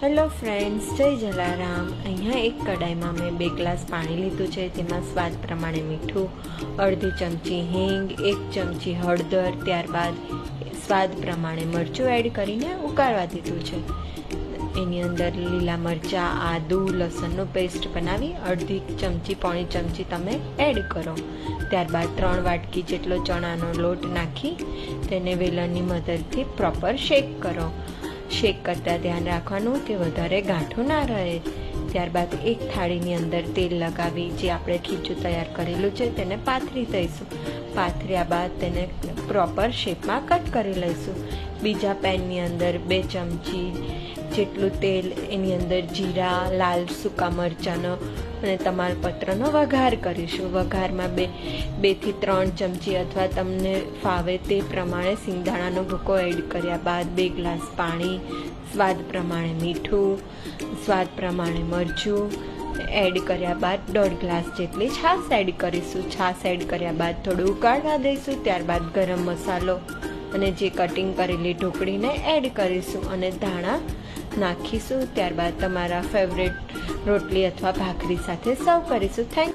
Hello friends, જય જલારામ। અહીંયા એક કડાઈમાં મેં 2 ગ્લાસ પાણી લીધું છે। તેમાં સ્વાદ પ્રમાણે મીઠું, અડધી ચમચી હિંગ, 1 ચમચી હળદર, ત્યારબાદ સ્વાદ પ્રમાણે મરચું એડ કરીને ઉકાળવા દીધું છે। એની અંદર લીલા મરચાં, આદુ, લસણનો પેસ્ટ બનાવી અડધી ચમચી પોણી ચમચી તમે એડ કરો। ત્યારબાદ 3 વાટકી જેટલો ચણાનો લોટ નાખી તેને વેલણની મદદથી પ્રોપર શેક કરો। શેક કરતાં ધ્યાન રાખવાનું કે વધારે ગાંઠું ના રહે। ત્યારબાદ એક થાળીની અંદર તેલ લગાવી જે આપણે ખીચું તૈયાર કરેલું છે તેને પાથરી દઈશું। પાથર્યા બાદ તેને પ્રોપર શેપમાં કટ કરી લઈશું। બીજા પેનની અંદર 2 ચમચી જેટલું તેલ, એની અંદર જીરા, લાલ સૂકા મરચાંનો અને તમાલપત્રનો વઘાર કરીશું। વઘારમાં 2 થી 3 ચમચી અથવા તમને ફાવે તે પ્રમાણે સિંગદાણાનો ભૂકો એડ કર્યા બાદ 2 ગ્લાસ પાણી, સ્વાદ પ્રમાણે મીઠું, સ્વાદ પ્રમાણે મરચું એડ કર્યા બાદ 1.5 ગ્લાસ જેટલી છાશ એડ કરીશું। છાશ એડ કર્યા બાદ થોડું ઉકાળવા દઈશું। ત્યારબાદ ગરમ મસાલો અને જે કટિંગ કરેલી ઢોકળીને એડ કરીશું અને ધાણા નાખીશું। ત્યારબાદ તમારા ફેવરેટ રોટલી અથવા ભાખરી સાથે સર્વ કરીશું। થેન્ક